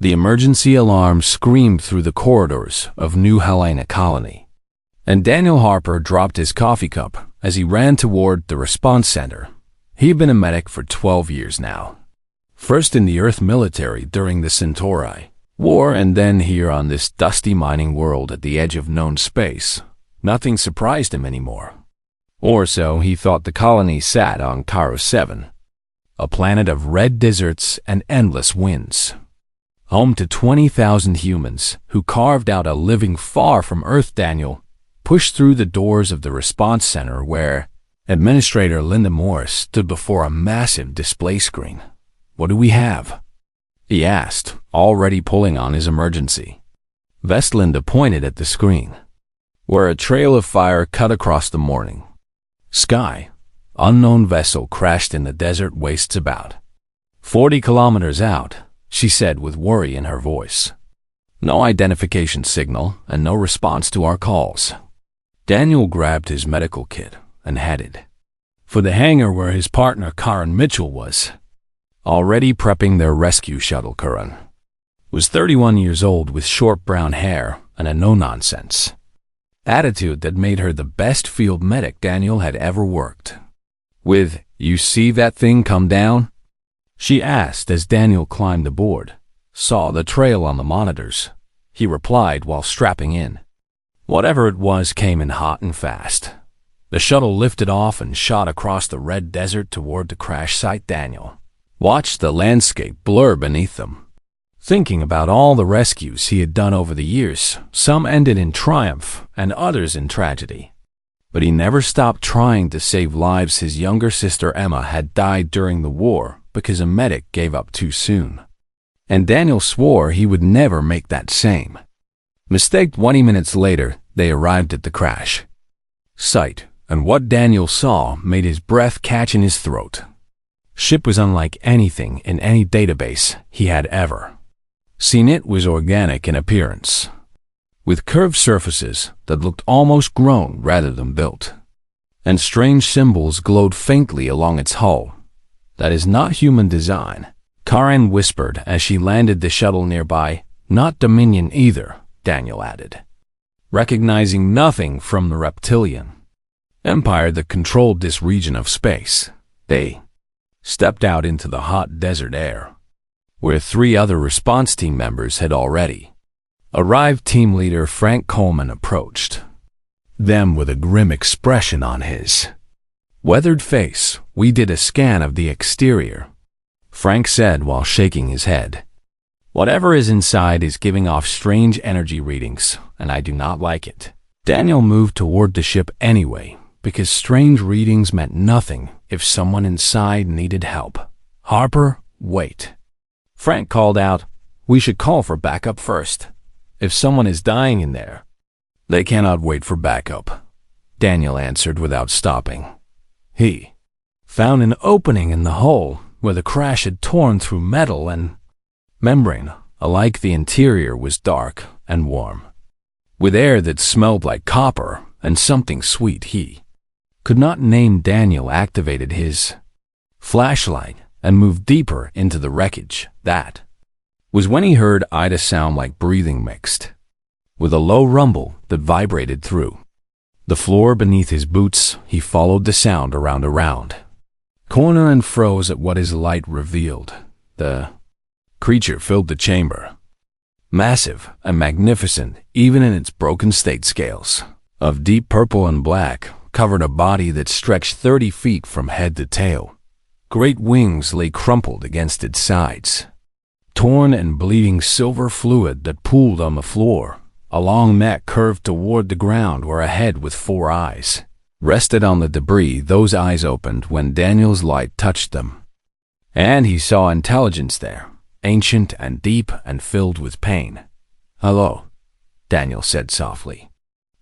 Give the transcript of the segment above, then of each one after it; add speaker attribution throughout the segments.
Speaker 1: The emergency alarm screamed through the corridors of New Helena Colony, and Daniel Harper dropped his coffee cup as he ran toward the response center. He'd been a medic for 12 years now. First in the Earth military during the Centauri War, and then here on this dusty mining world at the edge of known space. Nothing surprised him anymore. Or so he thought. The colony sat on Cairo 7, a planet of red deserts and endless winds, home to 20,000 humans who carved out a living far from Earth. Daniel pushed through the doors of the response center where Administrator Linda Morris stood before a massive display screen. "What do we have?" he asked, already pulling on his emergency vest. Linda pointed at the screen, where a trail of fire cut across the morning sky. Unknown vessel crashed in the desert wastes about 40 kilometers out, she said with worry in her voice. No identification signal and no response to our calls. Daniel grabbed his medical kit and headed for the hangar where his partner Karen Mitchell was already prepping their rescue shuttle. Karen was 31 years old with short brown hair and a no-nonsense attitude that made her the best field medic Daniel had ever worked with. "You see that thing come down?" she asked as Daniel climbed aboard. "Saw the trail on the monitors," he replied while strapping in. Whatever it was came in hot and fast. The shuttle lifted off and shot across the red desert toward the crash site. Daniel watched the landscape blur beneath them, thinking about all the rescues he had done over the years. Some ended in triumph and others in tragedy. But he never stopped trying to save lives. His younger sister Emma had died during the war because a medic gave up too soon, and Daniel swore he would never make that same mistake. 20 minutes later, they arrived at the crash site, and what Daniel saw made his breath catch in his throat. Ship was unlike anything in any database he had ever seen. It was organic in appearance, with curved surfaces that looked almost grown rather than built, and strange symbols glowed faintly along its hull. "That is not human design," Karen whispered as she landed the shuttle nearby. "Not Dominion either," Daniel added, recognizing nothing from the reptilian empire that controlled this region of space. They stepped out into the hot desert air, where 3 other response team members had already arrived. Team leader Frank Coleman approached them with a grim expression on his weathered face. "We did a scan of the exterior," Frank said while shaking his head. "Whatever is inside is giving off strange energy readings, and I do not like it." Daniel moved toward the ship anyway, because strange readings meant nothing if someone inside needed help. "Harper, wait," Frank called out. "We should call for backup first. If someone is dying in there." "They cannot wait for backup," Daniel answered without stopping. He found an opening in the hull where the crash had torn through metal and membrane alike. The interior was dark and warm, with air that smelled like copper and something sweet he could not name. Daniel activated his flashlight and moved deeper into the wreckage. That was when he heard Ida sound like breathing mixed with a low rumble that vibrated through the floor beneath his boots. He followed the sound around a round corner and froze at what his light revealed. The creature filled the chamber, massive and magnificent even in its broken state. Scales of deep purple and black covered a body that stretched 30 feet from head to tail. Great wings lay crumpled against its sides, torn and bleeding silver fluid that pooled on the floor. A long neck curved toward the ground where a head with 4 eyes rested on the debris. Those eyes opened when Daniel's light touched them, and he saw intelligence there, ancient and deep and filled with pain. "Hello," Daniel said softly,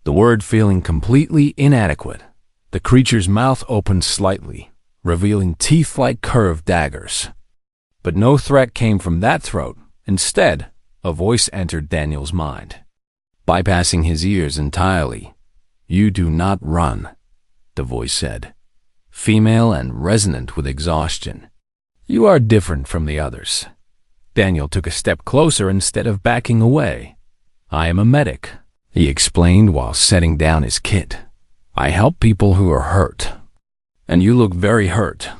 Speaker 1: the word feeling completely inadequate. The creature's mouth opened slightly, revealing teeth like curved daggers. But no threat came from that throat. Instead, a voice entered Daniel's mind, bypassing his ears entirely. "You do not run," the voice said, female and resonant with exhaustion. "You are different from the others. Daniel took a step closer instead of backing away. "I am a medic," he explained while setting down his kit. "I help people who are hurt. And you look very hurt."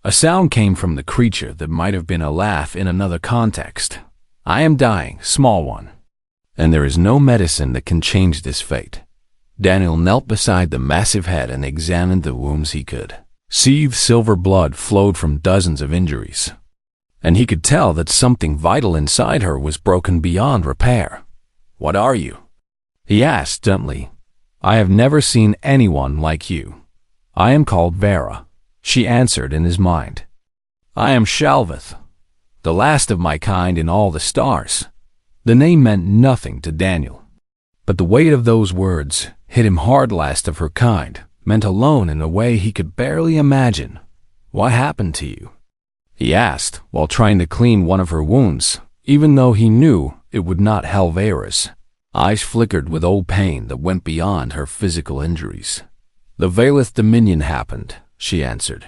Speaker 1: A sound came from the creature that might have been a laugh in another context. "I am dying, small one. And there is no medicine that can change this fate." Daniel knelt beside the massive head and examined the wounds he could see. Silver blood flowed from dozens of injuries, and he could tell that something vital inside her was broken beyond repair. "What are you?" he asked gently. "I have never seen anyone like you." "I am called Vera," she answered in his mind. "I am Shalvith, the last of my kind in all the stars." The name meant nothing to Daniel, but the weight of those words hit him hard. "Last of her kind" meant alone in a way he could barely imagine. "What happened to you?" he asked while trying to clean one of her wounds, even though he knew it would not help. Vera's eyes flickered with old pain that went beyond her physical injuries. "The Valeth Dominion happened," she answered.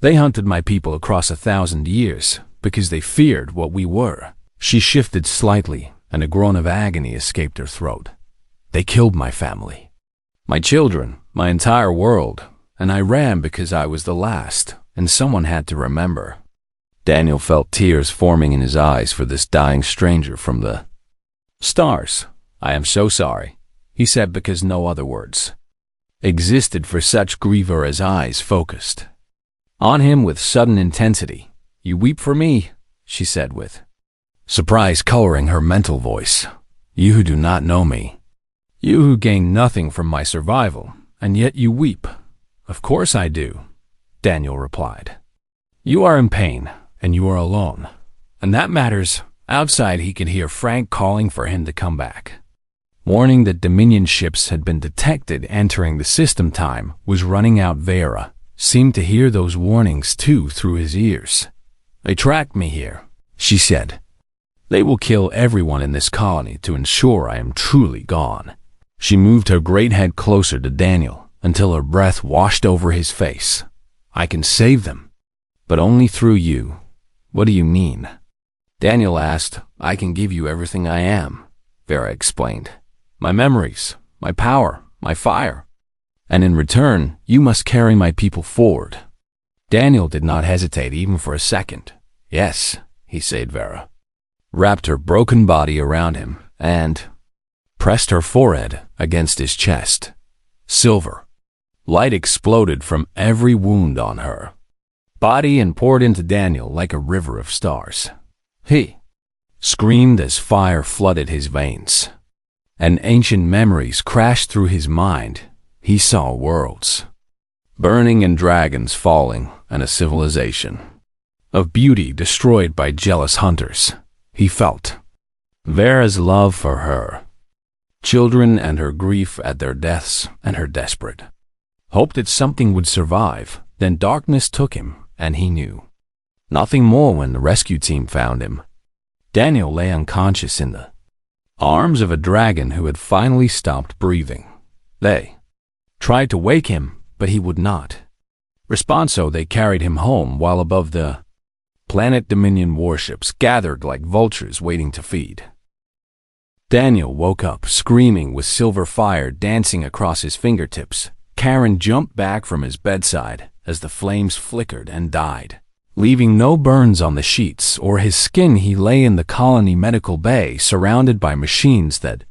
Speaker 1: "They hunted my people across 1,000 years because they feared what we were." She shifted slightly, and a groan of agony escaped her throat. "They killed my family, my children, my entire world, and I ran because I was the last, and someone had to remember." Daniel felt tears forming in his eyes for this dying stranger from the stars. "I am so sorry," he said, because no other words existed for such grief. As eyes focused on him with sudden intensity. "You weep for me," she said with surprise coloring her mental voice. "You who do not know me. You who gain nothing from my survival, and yet you weep." "Of course I do," Daniel replied. "You are in pain, and you are alone. And that matters." Outside he could hear Frank calling for him to come back. Warning that Dominion ships had been detected entering the system. Time was running out. Vera seemed to hear those warnings too through his ears. "They tracked me here," she said. "They will kill everyone in this colony to ensure I am truly gone." She moved her great head closer to Daniel until her breath washed over his face. "I can save them, but only through you." "What do you mean?" Daniel asked. "I can give you everything I am," Vera explained. "My memories, my power, my fire. And in return, you must carry my people forward." Daniel did not hesitate even for a second. "Yes," he said. Vera wrapped her broken body around him and pressed her forehead against his chest. Silver light exploded from every wound on her body and poured into Daniel like a river of stars. He screamed as fire flooded his veins, and ancient memories crashed through his mind. He saw worlds burning and dragons falling, and a civilization of beauty destroyed by jealous hunters. He felt Vera's love for her children and her grief at their deaths and her desperate hope that something would survive. Then darkness took him, and he knew nothing more when the rescue team found him. Daniel lay unconscious in the arms of a dragon who had finally stopped breathing. They tried to wake him, but he would not respond, so they carried him home while above the planet Dominion warships gathered like vultures waiting to feed. Daniel woke up screaming with silver fire dancing across his fingertips. Karen jumped back from his bedside as the flames flickered and died, leaving no burns on the sheets or his skin. He lay in the colony medical bay surrounded by machines that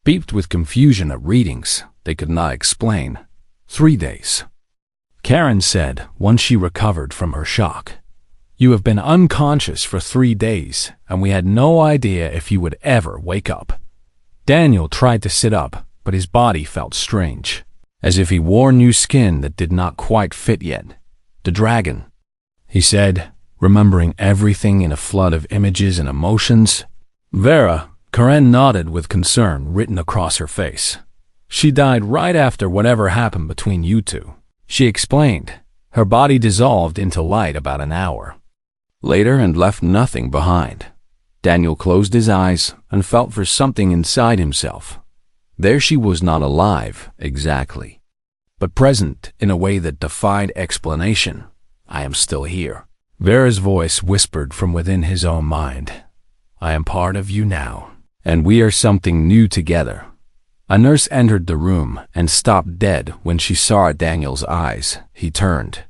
Speaker 1: beeped with confusion at readings they could not explain. 3 days, Karen said once she recovered from her shock. "You have been unconscious for 3 days, and we had no idea if you would ever wake up." Daniel tried to sit up, but his body felt strange, as if he wore new skin that did not quite fit yet. "The dragon," he said, remembering everything in a flood of images and emotions. Karen nodded with concern written across her face. "She died right after whatever happened between you two," she explained. "Her body dissolved into light about an hour later and left nothing behind." Daniel closed his eyes and felt for something inside himself. There she was, not alive exactly, but present in a way that defied explanation. "I am still here," Vera's voice whispered from within his own mind. I am part of you now, and we are something new together. A nurse entered the room and stopped dead when she saw Daniel's eyes. He turned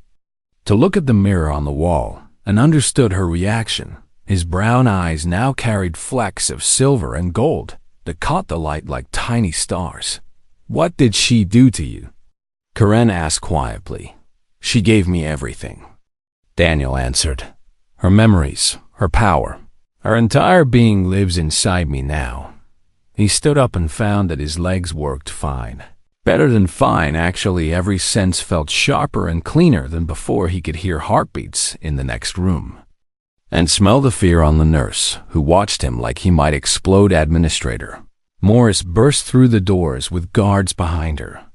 Speaker 1: to look at the mirror on the wall and understood her reaction. His brown eyes now carried flecks of silver and gold that caught the light like tiny stars. What did she do to you? Karen asked quietly. She gave me everything, Daniel answered. Her memories, her power, her entire being lives inside me now. He stood up and found that his legs worked fine. Better than fine, actually. Every sense felt sharper and cleaner than before. He could hear heartbeats in the next room and smell the fear on the nurse, who watched him like he might explode. Administrator Morris burst through the doors with guards behind her.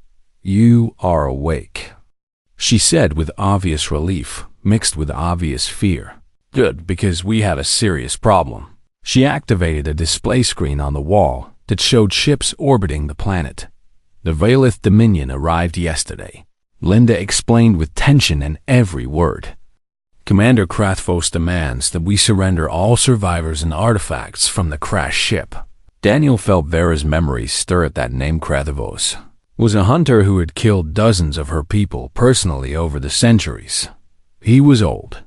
Speaker 1: You are awake, she said with obvious relief, mixed with obvious fear. Good, because we have a serious problem. She activated a display screen on the wall that showed ships orbiting the planet. The Valith Dominion arrived yesterday, Linda explained with tension in every word. Commander Krathvos demands that we surrender all survivors and artifacts from the crashed ship. Daniel felt Vera's memories stir at that name. Krathvos was a hunter who had killed dozens of her people personally over the centuries. He was old,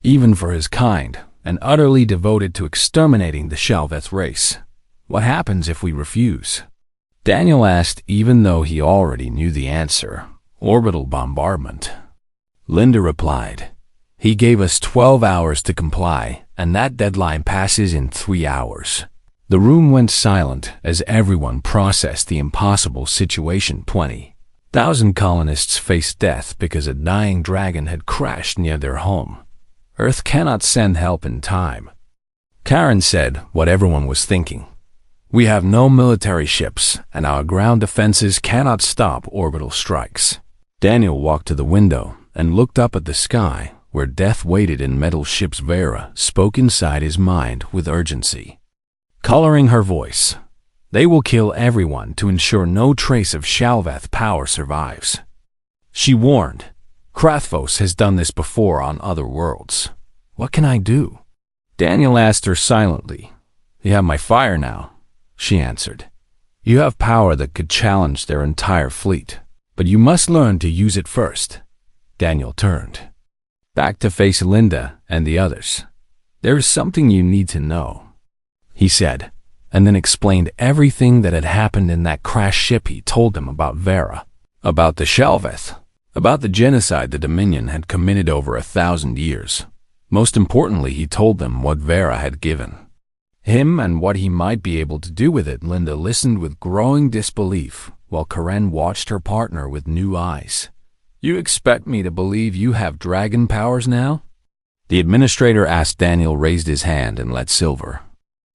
Speaker 1: even for his kind, and utterly devoted to exterminating the Shalveth race. What happens if we refuse? Daniel asked, even though he already knew the answer. Orbital bombardment. Linda replied. He gave us 12 hours to comply, and that deadline passes in 3 hours. The room went silent as everyone processed the impossible situation. 20,000 colonists faced death because a dying dragon had crashed near their home. Earth cannot send help in time. Karen said what everyone was thinking. We have no military ships, and our ground defenses cannot stop orbital strikes. Daniel walked to the window and looked up at the sky, where death waited in metal ships. Vera spoke inside his mind with urgency, coloring her voice. They will kill everyone to ensure no trace of Shalveth power survives. She warned. Krathvos has done this before on other worlds. What can I do? Daniel asked her silently. You have my fire now, she answered. You have power that could challenge their entire fleet, but you must learn to use it first. Daniel turned back to face Linda and the others. There is something you need to know, he said, and then explained everything that had happened in that crashed ship. He told them about Vera, about the Shalveth, about the genocide the Dominion had committed over 1,000 years. Most importantly, he told them what Vera had given him and what he might be able to do with it. Linda listened with growing disbelief, while Karen watched her partner with new eyes. You expect me to believe you have dragon powers now? The administrator asked. Daniel raised his hand and let silver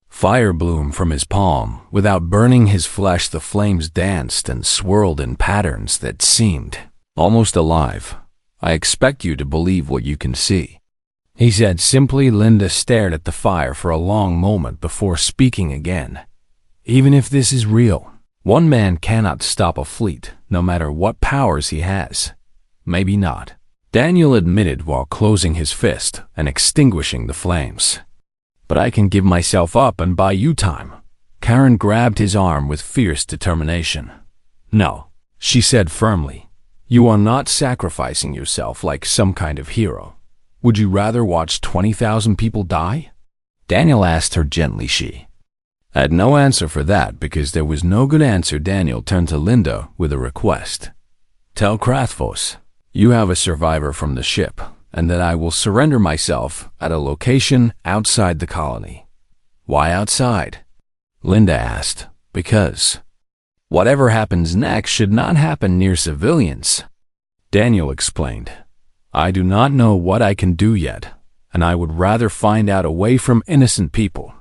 Speaker 1: fire bloom from his palm. Without burning his flesh, the flames danced and swirled in patterns that seemed almost alive. I expect you to believe what you can see, he said simply. Linda stared at the fire for a long moment before speaking again. Even if this is real, one man cannot stop a fleet, no matter what powers he has. Maybe not, Daniel admitted while closing his fist and extinguishing the flames. But I can give myself up and buy you time. Karen grabbed his arm with fierce determination. No, she said firmly. You are not sacrificing yourself like some kind of hero. Would you rather watch 20,000 people die? Daniel asked her gently. She had no answer for that because there was no good answer. Daniel turned to Linda with a request. Tell Krathvos you have a survivor from the ship, and that I will surrender myself at a location outside the colony. Why outside? Linda asked. Because whatever happens next should not happen near civilians, Daniel explained. I do not know what I can do yet, and I would rather find out away from innocent people.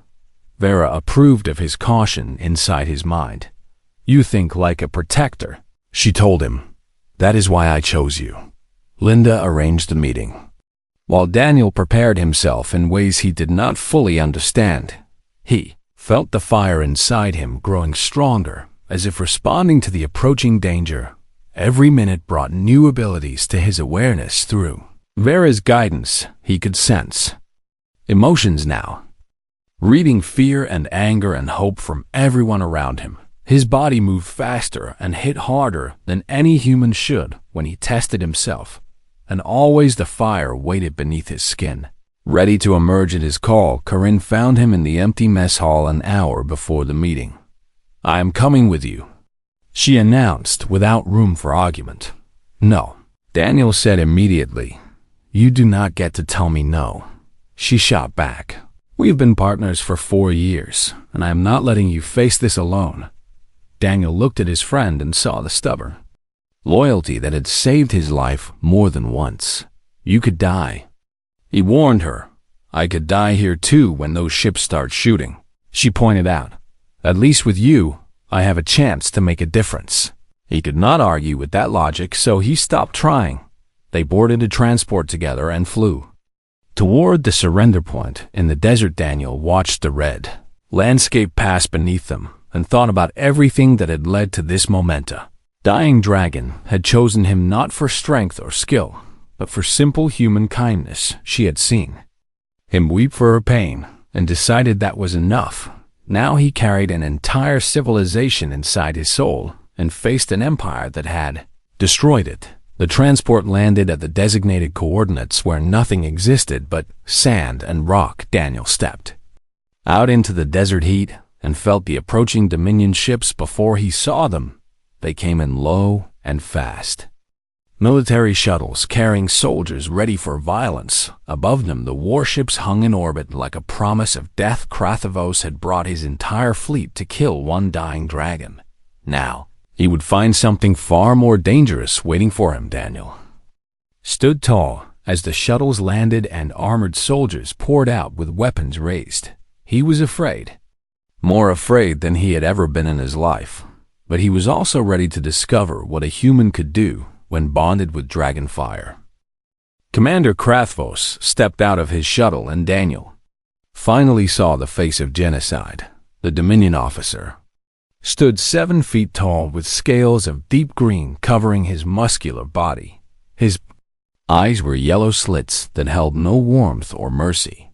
Speaker 1: Vera approved of his caution inside his mind. You think like a protector, she told him. That is why I chose you. Linda arranged the meeting, while Daniel prepared himself in ways he did not fully understand. He felt the fire inside him growing stronger, as if responding to the approaching danger. Every minute brought new abilities to his awareness through Vera's guidance. He could sense emotions now. reading fear and anger and hope from everyone around him. His body moved faster and hit harder than any human should when he tested himself, and always the fire waited beneath his skin. Ready to emerge at his call, Corinne found him in the empty mess hall an hour before the meeting. "I am coming with you," she announced without room for argument. "No," Daniel said immediately. "You do not get to tell me no," she shot back. "We've been partners for 4 years, and I am not letting you face this alone." Daniel looked at his friend and saw the stubborn loyalty that had saved his life more than once. "You could die," he warned her. "I could die here too when those ships start shooting," she pointed out. "At least with you, I have a chance to make a difference." He could not argue with that logic, so he stopped trying. They boarded a transport together and flew toward the surrender point in the desert. Daniel watched the red landscape pass beneath them and thought about everything that had led to this momenta. Dying Dragon had chosen him not for strength or skill, but for simple human kindness. She had seen him weep for her pain and decided that was enough. Now he carried an entire civilization inside his soul and faced an empire that had destroyed it. The transport landed at the designated coordinates where nothing existed but sand and rock. Daniel stepped out into the desert heat and felt the approaching Dominion ships before he saw them. They came in low and fast. Military shuttles carrying soldiers ready for violence. Above them, the warships hung in orbit like a promise of death. Krathvos had brought his entire fleet to kill one dying dragon. Now, he would find something far more dangerous waiting for him. Daniel stood tall as the shuttles landed and armored soldiers poured out with weapons raised. He was afraid, more afraid than he had ever been in his life, but he was also ready to discover what a human could do when bonded with dragon fire. Commander Krathvos stepped out of his shuttle and Daniel finally saw the face of genocide. The Dominion officer stood 7 feet tall with scales of deep green covering his muscular body. His eyes were yellow slits that held no warmth or mercy,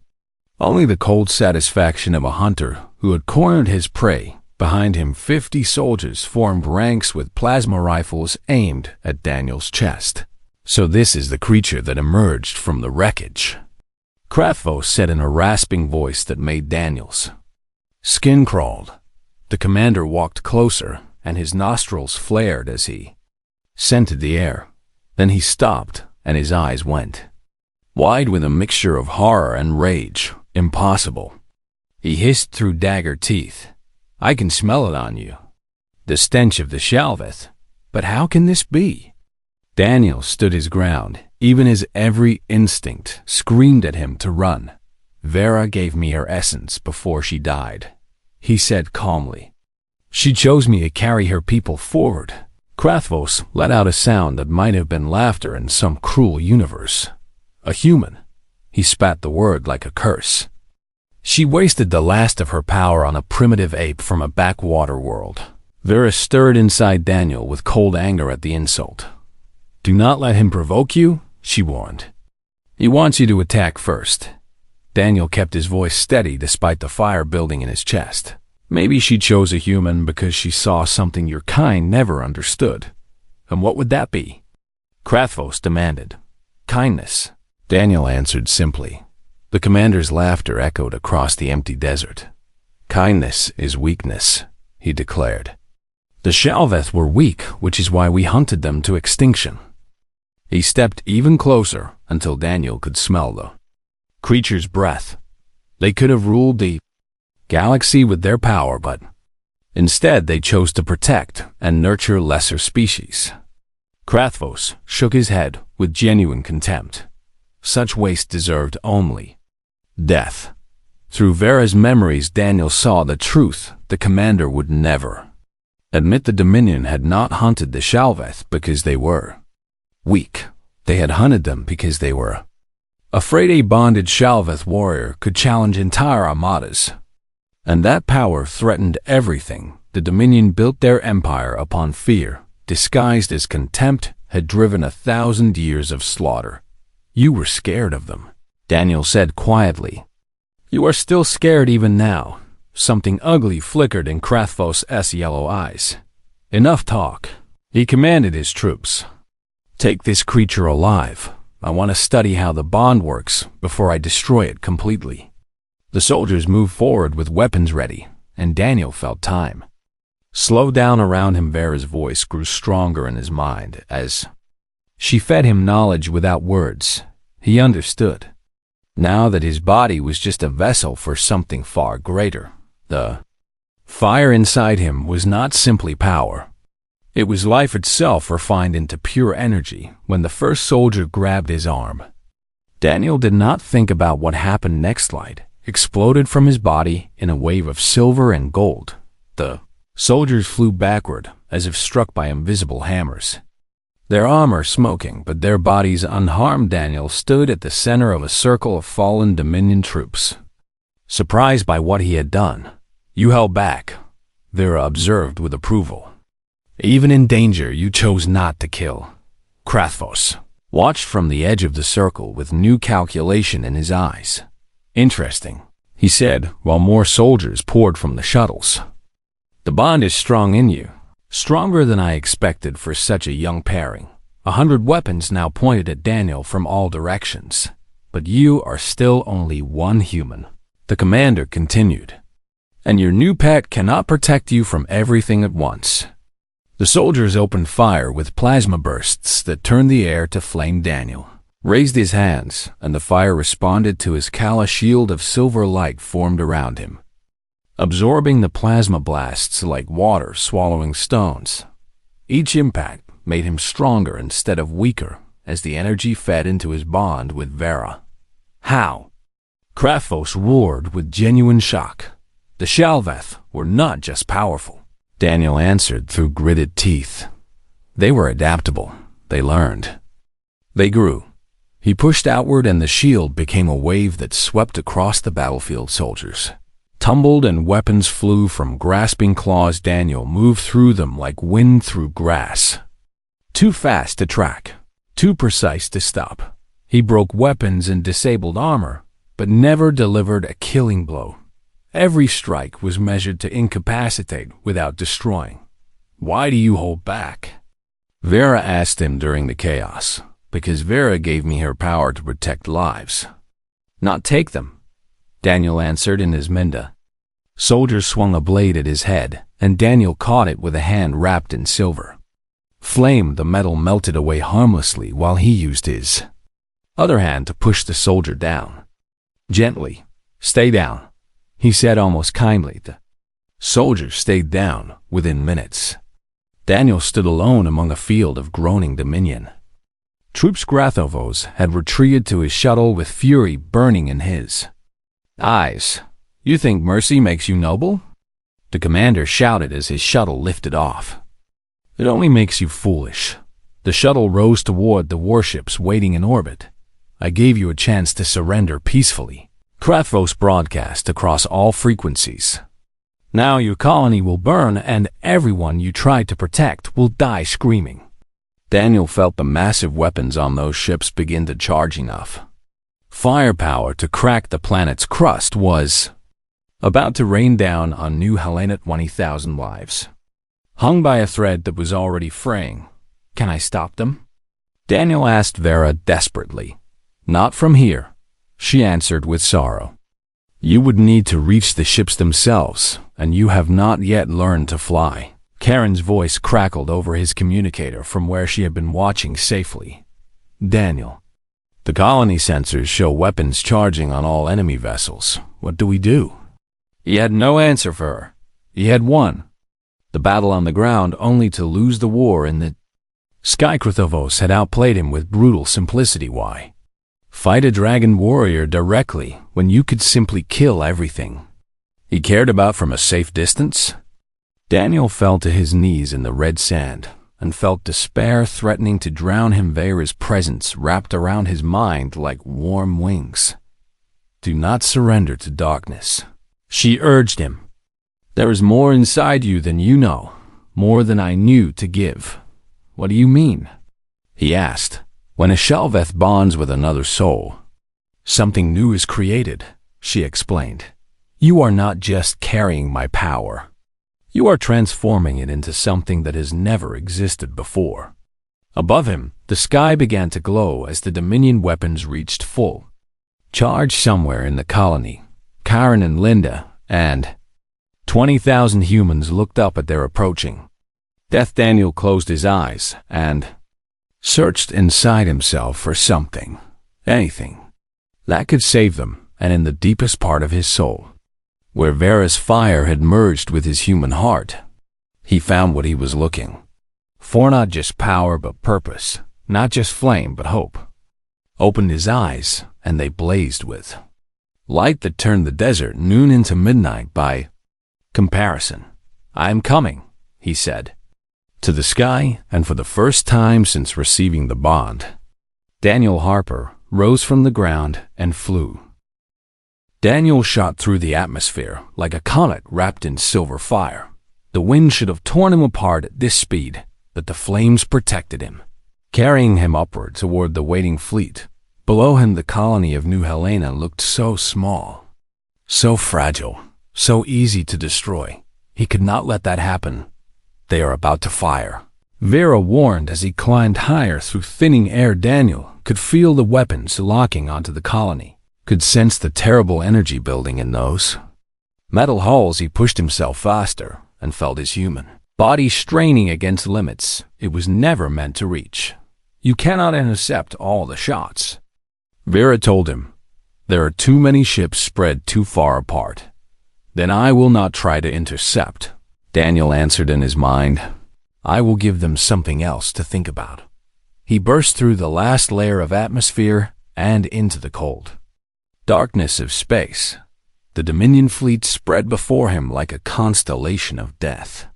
Speaker 1: only the cold satisfaction of a hunter who had cornered his prey. Behind him, 50 soldiers formed ranks with plasma rifles aimed at Daniel's chest. "So this is the creature that emerged from the wreckage," Krathvos said in a rasping voice that made Daniel's skin crawled. The commander walked closer, and his nostrils flared as he scented the air. Then he stopped, and his eyes went wide with a mixture of horror and rage. "Impossible," he hissed through dagger teeth. "I can smell it on you. The stench of the Shalveth. But how can this be?" Daniel stood his ground. Even his every instinct screamed at him to run. "Vera gave me her essence before she died," he said calmly. "She chose me to carry her people forward." Krathvos let out a sound that might have been laughter in some cruel universe. "A human." He spat the word like a curse. "She wasted the last of her power on a primitive ape from a backwater world." Vera stirred inside Daniel with cold anger at the insult. "Do not let him provoke you," she warned. "He wants you to attack first." Daniel kept his voice steady despite the fire building in his chest. "Maybe she chose a human because she saw something your kind never understood. And what would that be?" Krathvos demanded. "Kindness," Daniel answered simply. The commander's laughter echoed across the empty desert. "Kindness is weakness," he declared. "The Shalveth were weak, which is why we hunted them to extinction." He stepped even closer until Daniel could smell the creature's breath. They could have ruled the galaxy with their power, but instead they chose to protect and nurture lesser species. Krathvos shook his head with genuine contempt. Such waste deserved only death. Through Vera's memories, Daniel saw the truth. The commander would never admit the Dominion had not hunted the Shalveth because they were weak. They had hunted them because they were afraid a bonded Shalveth warrior could challenge entire armadas. And that power threatened everything. The Dominion built their empire upon fear, disguised as contempt, had driven 1,000 years of slaughter. "You were scared of them," Daniel said quietly. You are still scared even now. Something ugly flickered in Krathvos' yellow eyes. Enough talk. He commanded his troops. Take this creature alive. I want to study how the bond works before I destroy it completely. The soldiers moved forward with weapons ready, and Daniel felt time slow down around him. Vera's voice grew stronger in his mind as she fed him knowledge without words. He understood. Now that his body was just a vessel for something far greater, the fire inside him was not simply power. It was life itself refined into pure energy. When the first soldier grabbed his arm, Daniel did not think about what happened next. Light exploded from his body in a wave of silver and gold. The soldiers flew backward as if struck by invisible hammers. Their armor smoking, but their bodies unharmed. Daniel stood at the center of a circle of fallen Dominion troops. Surprised by what he had done, "You held back," Vera observed with approval. "Even in danger, you chose not to kill." Krathvos watched from the edge of the circle with new calculation in his eyes. "Interesting," he said, while more soldiers poured from the shuttles. "The bond is strong in you. Stronger than I expected for such a young pairing." 100 weapons now pointed at Daniel from all directions. "But you are still only one human," the commander continued. "And your new pet cannot protect you from everything at once." The soldiers opened fire with plasma bursts that turned the air to flame. Daniel raised his hands, and the fire responded to his Kala shield of silver light formed around him, absorbing the plasma blasts like water swallowing stones. Each impact made him stronger instead of weaker as the energy fed into his bond with Vera. "How?" Krathvos roared with genuine shock. "The Shalveth were not just powerful," Daniel answered through gritted teeth. "They were adaptable. They learned. They grew." He pushed outward, and the shield became a wave that swept across the battlefield. Soldiers tumbled and weapons flew from grasping claws. Daniel moved through them like wind through grass. Too fast to track, too precise to stop. He broke weapons and disabled armor, but never delivered a killing blow. Every strike was measured to incapacitate without destroying. "Why do you hold back?" Vera asked him during the chaos. "Because Vera gave me her power to protect lives, not take them," Daniel answered in his Minda. Soldiers swung a blade at his head, and Daniel caught it with a hand wrapped in silver. Flame, the metal melted away harmlessly while he used his other hand to push the soldier down. "Gently. Stay down," he said almost kindly. The soldier stayed down within minutes. Daniel stood alone among a field of groaning Dominion troops. Krathvos had retreated to his shuttle with fury burning in his eyes. "You think mercy makes you noble?" the commander shouted as his shuttle lifted off. "It only makes you foolish." The shuttle rose toward the warships waiting in orbit. "I gave you a chance to surrender peacefully," Krathvos broadcast across all frequencies. "Now your colony will burn, and everyone you tried to protect will die screaming." Daniel felt the massive weapons on those ships begin to charge. Enough firepower to crack the planet's crust was about to rain down on New Helena. 20,000 lives hung by a thread that was already fraying. "Can I stop them?" Daniel asked Vera desperately. "Not from here," she answered with sorrow. "You would need to reach the ships themselves, and you have not yet learned to fly." Karen's voice crackled over his communicator from where she had been watching safely. "Daniel, the colony sensors show weapons charging on all enemy vessels. What do we do?" He had no answer for her. He had won the battle on the ground only to lose the war in the sky. Krathvos had outplayed him with brutal simplicity. Why fight a dragon warrior directly when you could simply kill everything he cared about from a safe distance? Daniel fell to his knees in the red sand and felt despair threatening to drown him. Vera's presence wrapped around his mind like warm wings. "Do not surrender to darkness," she urged him. "There is more inside you than you know, more than I knew to give." "What do you mean?" he asked. "When a Shalveth bonds with another soul, something new is created. she explained. "You are not just carrying my power. You are transforming it into something that has never existed before." Above him, the sky began to glow as the Dominion weapons reached full charge. Somewhere in the colony, Karen and Linda and 20,000 humans looked up at their approaching death. Daniel closed his eyes and searched inside himself for something, anything, that could save them. And in the deepest part of his soul, where Vera's fire had merged with his human heart, he found what he was looking for: not just power but purpose, not just flame but hope. Opened his eyes, and they blazed with light that turned the desert noon into midnight by comparison. "I am coming," he said to the sky, and for the first time since receiving the bond, Daniel Harper rose from the ground and flew. Daniel shot through the atmosphere like a comet wrapped in silver fire. The wind should have torn him apart at this speed, but the flames protected him, carrying him upward toward the waiting fleet. Below him, the colony of New Helena looked so small, so fragile, so easy to destroy. He could not let that happen. "They are about to fire," Vera warned as he climbed higher through thinning air. Daniel could feel the weapons locking onto the colony, could sense the terrible energy building in those metal hulls. He pushed himself faster and felt his human body straining against limits it was never meant to reach. "You cannot intercept all the shots," Vera told him. "There are too many ships spread too far apart." "Then I will not try to intercept," Daniel answered in his mind. "I will give them something else to think about." He burst through the last layer of atmosphere and into the cold darkness of space. The Dominion fleet spread before him like a constellation of death.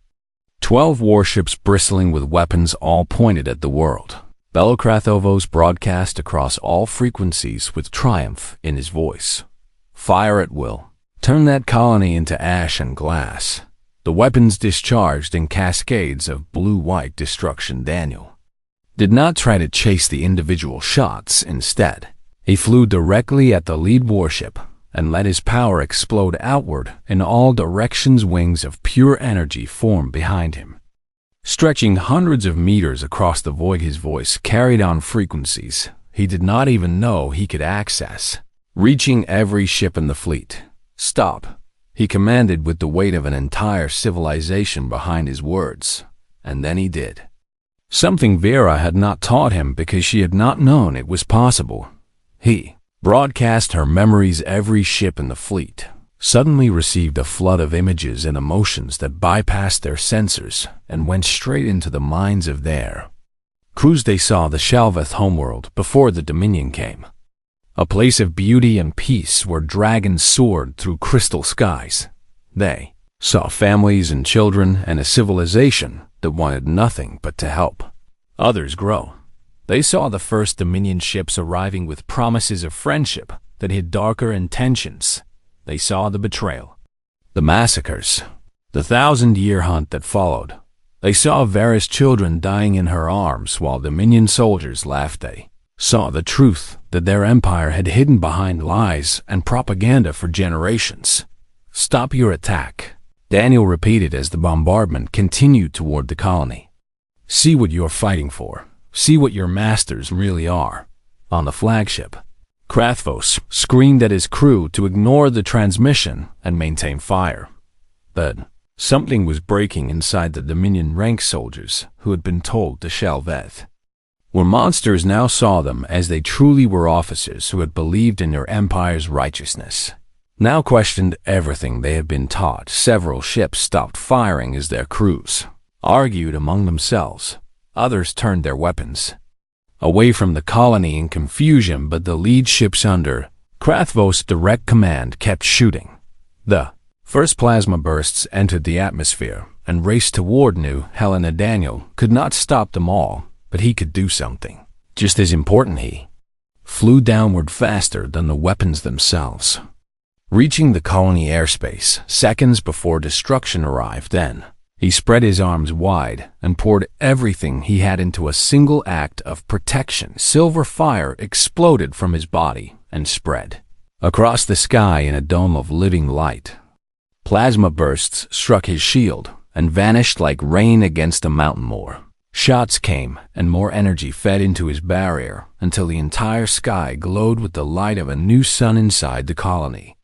Speaker 1: 12 warships bristling with weapons, all pointed at the world. Belokrathovos broadcast across all frequencies with triumph in his voice. "Fire at will. Turn that colony into ash and glass." The weapons discharged in cascades of blue-white destruction. Daniel did not try to chase the individual shots. Instead, he flew directly at the lead warship and let his power explode outward in all directions. Wings of pure energy formed behind him, stretching hundreds of meters across the void. His voice carried on frequencies he did not even know he could access, reaching every ship in the fleet. "Stop," he commanded with the weight of an entire civilization behind his words. And then he did something Vera had not taught him because she had not known it was possible. He broadcast her memories. Every ship in the fleet suddenly received a flood of images and emotions that bypassed their sensors and went straight into the minds of their crews. They saw the Shalveth homeworld before the Dominion came, a place of beauty and peace where dragons soared through crystal skies. They saw families and children and a civilization that wanted nothing but to help others grow. They saw the first Dominion ships arriving with promises of friendship that hid darker intentions. They saw the betrayal, the massacres, the 1,000-year hunt that followed. They saw Vera's children dying in her arms while Dominion soldiers laughed. They saw the truth that their empire had hidden behind lies and propaganda for generations. "Stop your attack," Daniel repeated as the bombardment continued toward the colony. "See what you're fighting for. See what your masters really are." On the flagship, Krathvos screamed at his crew to ignore the transmission and maintain fire. But something was breaking inside the Dominion rank. Soldiers who had been told to Shalveth were monsters now saw them as they truly were. Officers who had believed in their empire's righteousness now questioned everything they had been taught. Several ships stopped firing as their crews argued among themselves. Others turned their weapons away from the colony in confusion, but the lead ships under Krathvos' direct command kept shooting. The first plasma bursts entered the atmosphere and raced toward New Helena. Daniel could not stop them all, but he could do something just as important. He flew downward faster than the weapons themselves, reaching the colony airspace seconds before destruction arrived. Then he spread his arms wide and poured everything he had into a single act of protection. Silver fire exploded from his body and spread Across the sky in a dome of living light, plasma bursts struck his shield and vanished like rain against a mountain moor. Shots came, and more energy fed into his barrier until the entire sky glowed with the light of a new sun inside the colony.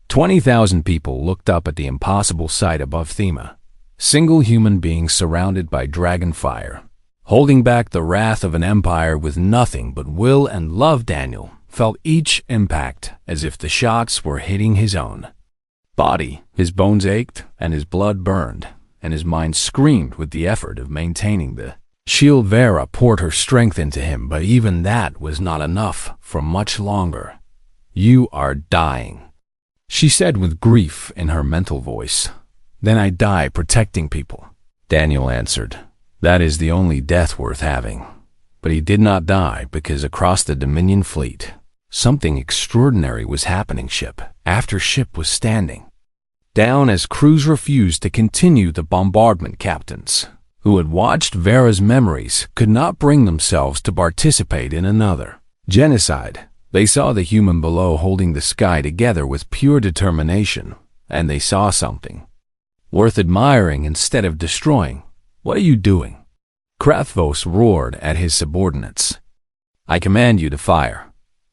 Speaker 1: 20,000 people looked up at the impossible sight above Thema, single human beings surrounded by dragon fire, holding back the wrath of an empire with nothing but will and love. Daniel felt each impact as if the shots were hitting his own body. His bones ached and his blood burned, and his mind screamed with the effort of maintaining the shield. Vera poured her strength into him, but even that was not enough for much longer. "You are dying," she said with grief in her mental voice. "Then I die protecting people," Daniel answered. "That is the only death worth having." But he did not die, because across the Dominion fleet, something extraordinary was happening. Ship after ship was standing down as crews refused to continue the bombardment. Captains who had watched Vera's memories could not bring themselves to participate in another genocide. They saw the human below holding the sky together with pure determination, and they saw something worth admiring instead of destroying. "What are you doing?" Krathvos roared at his subordinates. "I command you to fire."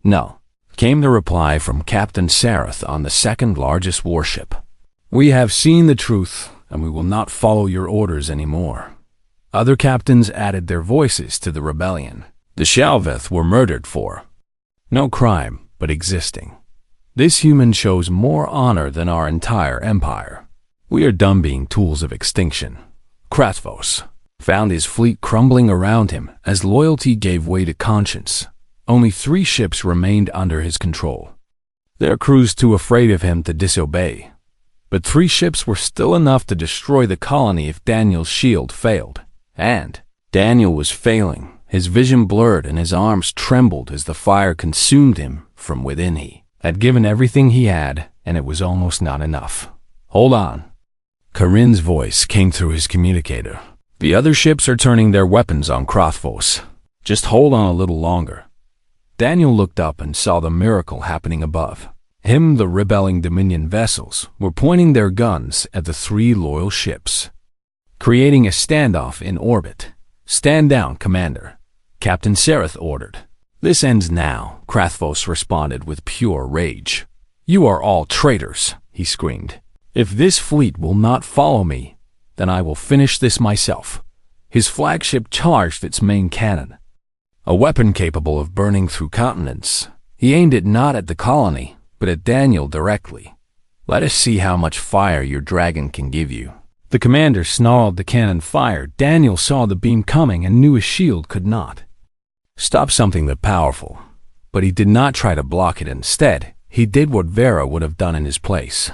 Speaker 1: "No," came the reply from Captain Sarath on the second largest warship. "We have seen the truth, and we will not follow your orders anymore." Other captains added their voices to the rebellion. The Shalveth were murdered for no crime but existing. This human shows more honor than our entire empire. We are done being tools of extinction. Krathvos found his fleet crumbling around him as loyalty gave way to conscience. Only 3 ships remained under his control, their crews too afraid of him to disobey. But 3 ships were still enough to destroy the colony if Daniel's shield failed. And Daniel was failing. His vision blurred and his arms trembled as the fire consumed him from within. He had given everything he had, and it was almost not enough. "Hold on." Karin's voice came through his communicator. "The other ships are turning their weapons on Krathvos. Just hold on a little longer." Daniel looked up and saw the miracle happening above him. The rebelling Dominion vessels were pointing their guns at the 3 loyal ships, creating a standoff in orbit. "Stand down, Commander," Captain Sarath ordered. "This ends now," Krathvos responded with pure rage. "You are all traitors," he screamed. "If this fleet will not follow me, then I will finish this myself." His flagship charged its main cannon, a weapon capable of burning through continents. He aimed it not at the colony, but at Daniel directly. "Let us see how much fire your dragon can give you." The commander snarled. The cannon fired. Daniel saw the beam coming and knew his shield could not stop something that powerful. But he did not try to block it. Instead, he did what Vera would have done in his place.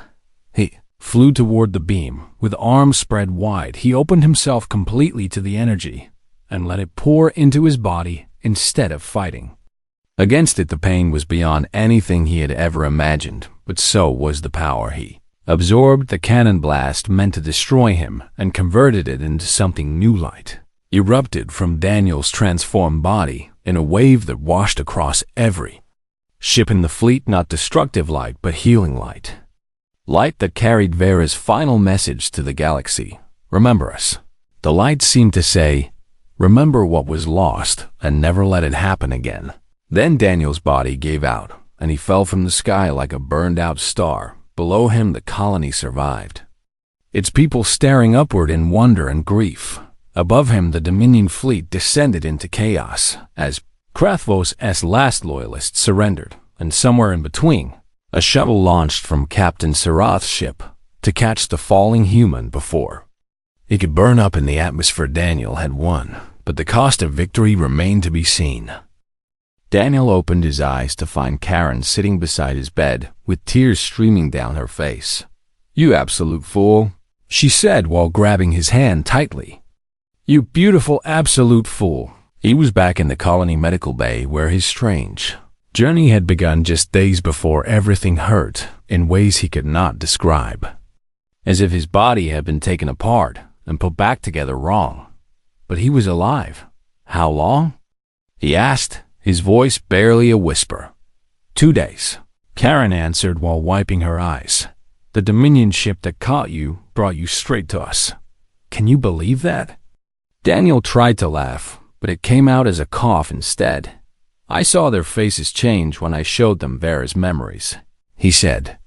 Speaker 1: He flew toward the beam. With arms spread wide, he opened himself completely to the energy and let it pour into his body instead of fighting against it. The pain was beyond anything he had ever imagined, but so was the power. He absorbed the cannon blast meant to destroy him and converted it into something new. Light erupted from Daniel's transformed body in a wave that washed across every ship in the fleet. Not destructive light, but healing light. Light that carried Vera's final message to the galaxy. "Remember us." The light seemed to say, "Remember what was lost and never let it happen again." Then Daniel's body gave out, and he fell from the sky like a burned-out star. Below him, the colony survived, its people staring upward in wonder and grief. Above him, the Dominion fleet descended into chaos as Krathvos' last loyalist surrendered, and somewhere in between, a shuttle launched from Captain Sarath's ship to catch the falling human before it could burn up in the atmosphere. Daniel had won, but the cost of victory remained to be seen. Daniel opened his eyes to find Karen sitting beside his bed with tears streaming down her face. "You absolute fool," she said while grabbing his hand tightly. "You beautiful absolute fool." He was back in the colony medical bay where his strange journey had begun just days before. Everything hurt in ways he could not describe, as if his body had been taken apart and put back together wrong. But he was alive. "How long?" he asked, his voice barely a whisper. 2 days. Karen answered while wiping her eyes. The Dominion ship that caught you brought you straight to us. Can you believe that? Daniel tried to laugh, but it came out as a cough instead. I saw their faces change when I showed them Vera's memories, he said.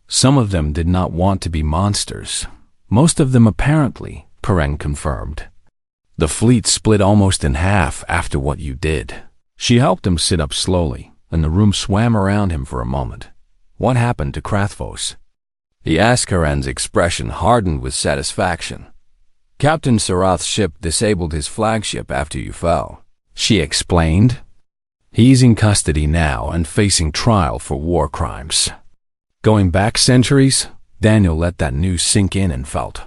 Speaker 1: Some of them did not want to be monsters. Most of them apparently, Karen confirmed. The fleet split almost in half after what you did. She helped him sit up slowly, and the room swam around him for a moment. What happened to Krathvos? He asked. Karen's expression hardened with satisfaction. Captain Sarath's ship disabled his flagship after you fell, she explained. He's in custody now and facing trial for war crimes. Going back centuries, Daniel let that news sink in and felt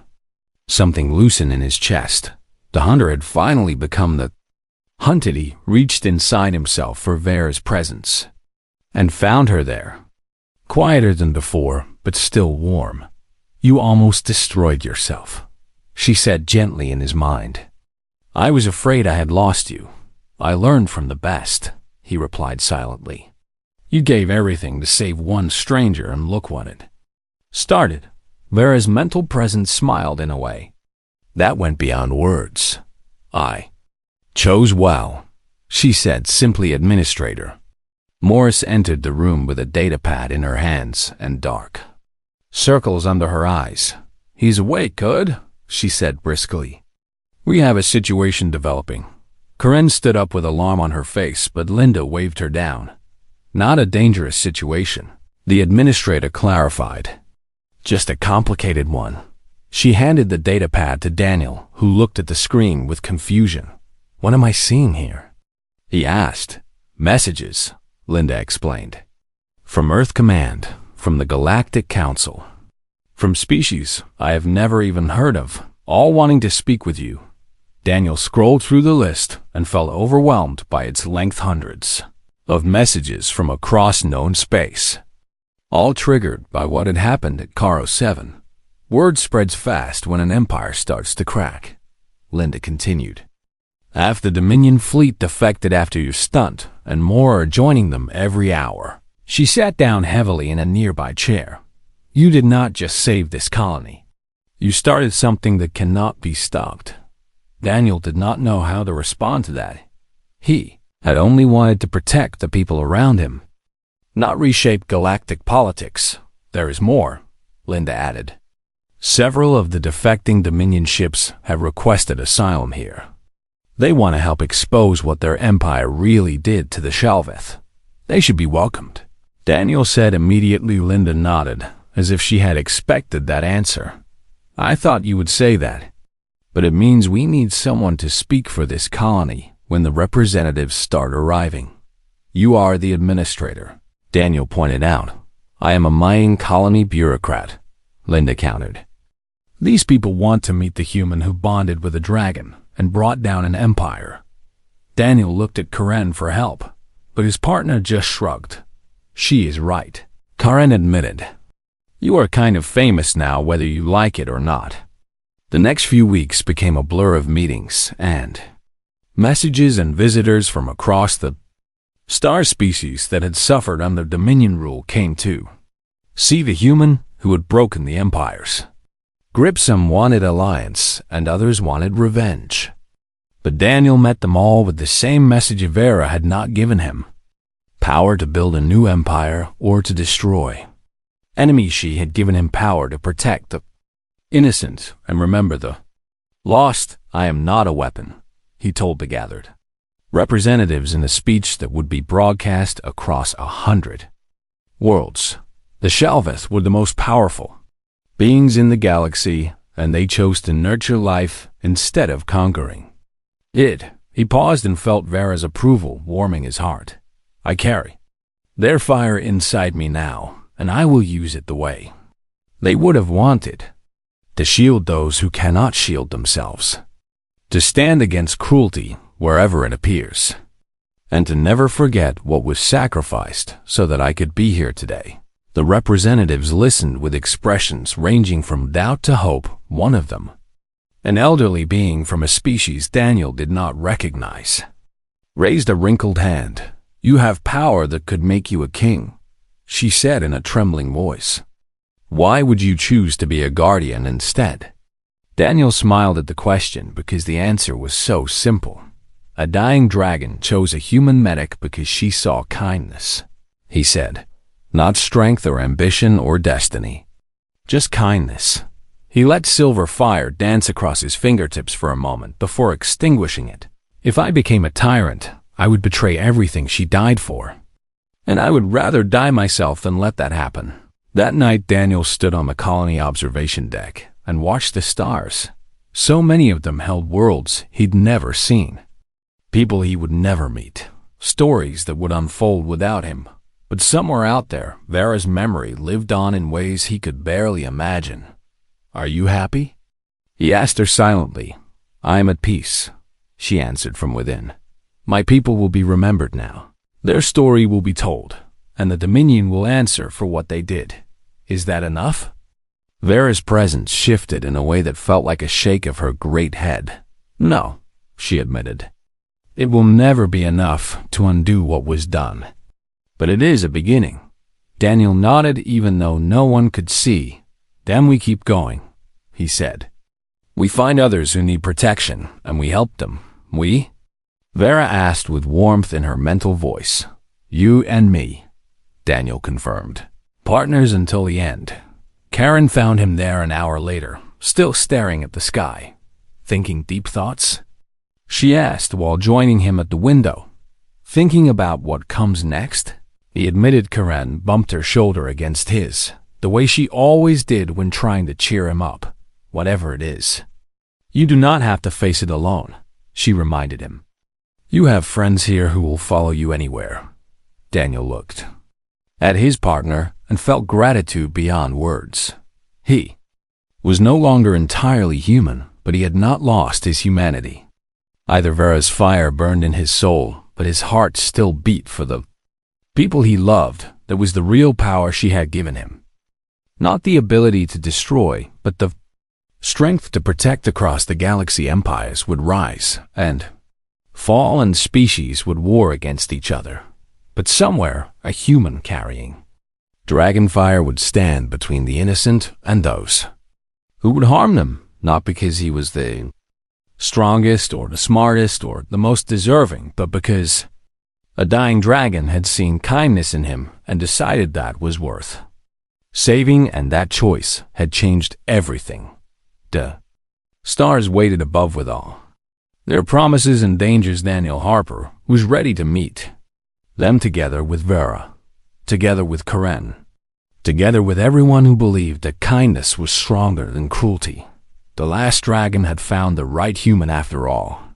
Speaker 1: something loosen in his chest. The hunter had finally become the hunted. He reached inside himself for Vera's presence and found her there, quieter than before, but still warm. You almost destroyed yourself, she said gently in his mind. I was afraid I had lost you. I learned from the best, he replied silently. You gave everything to save one stranger, and look what it started. Vera's mental presence smiled in a way that went beyond words. I chose well, she said simply. Administrator Morris entered the room with a datapad in her hands and dark circles under her eyes. He's awake, good, she said briskly. We have a situation developing. Karen stood up with alarm on her face, but Linda waved her down. Not a dangerous situation, the administrator clarified. Just a complicated one. She handed the datapad to Daniel, who looked at the screen with confusion. What am I seeing here? He asked. Messages, Linda explained. From Earth Command, from the Galactic Council, from species I have never even heard of, all wanting to speak with you. Daniel scrolled through the list and felt overwhelmed by its length. Hundreds of messages from across known space, all triggered by what had happened at Caro 7. Word spreads fast when an empire starts to crack, Linda continued. Half the Dominion fleet defected after your stunt, and more are joining them every hour. She sat down heavily in a nearby chair. You did not just save this colony. You started something that cannot be stopped. Daniel did not know how to respond to that. He had only wanted to protect the people around him, not reshape galactic politics. There is more, Linda added. Several of the defecting Dominion ships have requested asylum here. They want to help expose what their empire really did to the Shelveth. They should be welcomed, Daniel said immediately. Linda nodded, as if she had expected that answer. I thought you would say that. But it means we need someone to speak for this colony when the representatives start arriving. You are the administrator, Daniel pointed out. I am a Mayan colony bureaucrat, Linda countered. These people want to meet the human who bonded with a dragon and brought down an empire. Daniel looked at Karen for help, but his partner just shrugged. She is right, Karen admitted. You are kind of famous now, whether you like it or not. The next few weeks became a blur of meetings and messages and visitors from across the star species that had suffered under Dominion rule came to see the human who had broken the empires. Some wanted alliance and others wanted revenge. But Daniel met them all with the same message Vera had not given him: power to build a new empire or to destroy enemies. She had given him power to protect the innocent and remember the lost. I am not a weapon, he told the gathered representatives in a speech that would be broadcast across 100 worlds. The Shelveth were the most powerful beings in the galaxy, and they chose to nurture life instead of conquering it. He paused and felt Vera's approval warming his heart. I carry their fire inside me now, and I will use it the way they would have wanted, to shield those who cannot shield themselves, to stand against cruelty wherever it appears, and to never forget what was sacrificed so that I could be here today. The representatives listened with expressions ranging from doubt to hope. One of them, an elderly being from a species Daniel did not recognize, raised a wrinkled hand. You have power that could make you a king, she said in a trembling voice. Why would you choose to be a guardian instead? Daniel smiled at the question because the answer was so simple. A dying dragon chose a human medic because she saw kindness, he said. Not strength or ambition or destiny. Just kindness. He let silver fire dance across his fingertips for a moment before extinguishing it. If I became a tyrant, I would betray everything she died for. And I would rather die myself than let that happen. That night, Daniel stood on the colony observation deck and watched the stars. So many of them held worlds he'd never seen. People he would never meet. Stories that would unfold without him. But somewhere out there, Vera's memory lived on in ways he could barely imagine. Are you happy? He asked her silently. I am at peace, she answered from within. My people will be remembered now. Their story will be told, and the Dominion will answer for what they did. Is that enough? Vera's presence shifted in a way that felt like a shake of her great head. No, she admitted. It will never be enough to undo what was done. But it is a beginning. Daniel nodded even though no one could see. Then we keep going, he said. We find others who need protection, and we help them. We? Vera asked with warmth in her mental voice. You and me, Daniel confirmed. Partners until the end. Karen found him there an hour later, still staring at the sky. Thinking deep thoughts? She asked while joining him at the window. Thinking about what comes next? He admitted Karen bumped her shoulder against his, the way she always did when trying to cheer him up, whatever it is. You do not have to face it alone, she reminded him. You have friends here who will follow you anywhere. Daniel looked at his partner and felt gratitude beyond words. He was no longer entirely human, but he had not lost his humanity. Either Vera's fire burned in his soul, but his heart still beat for the people he loved. That was the real power she had given him. Not the ability to destroy, but the strength to protect. Across the galaxy, empires would rise and fall, and species would war against each other. But somewhere, a human carrying dragonfire would stand between the innocent and those who would harm them, not because he was the strongest or the smartest or the most deserving, but because a dying dragon had seen kindness in him and decided that was worth saving, and that choice had changed everything. The stars waited above with awe. Their promises and dangers. Daniel Harper was ready to meet them, together with Vera, together with Karen, together with everyone who believed that kindness was stronger than cruelty. The last dragon had found the right human after all.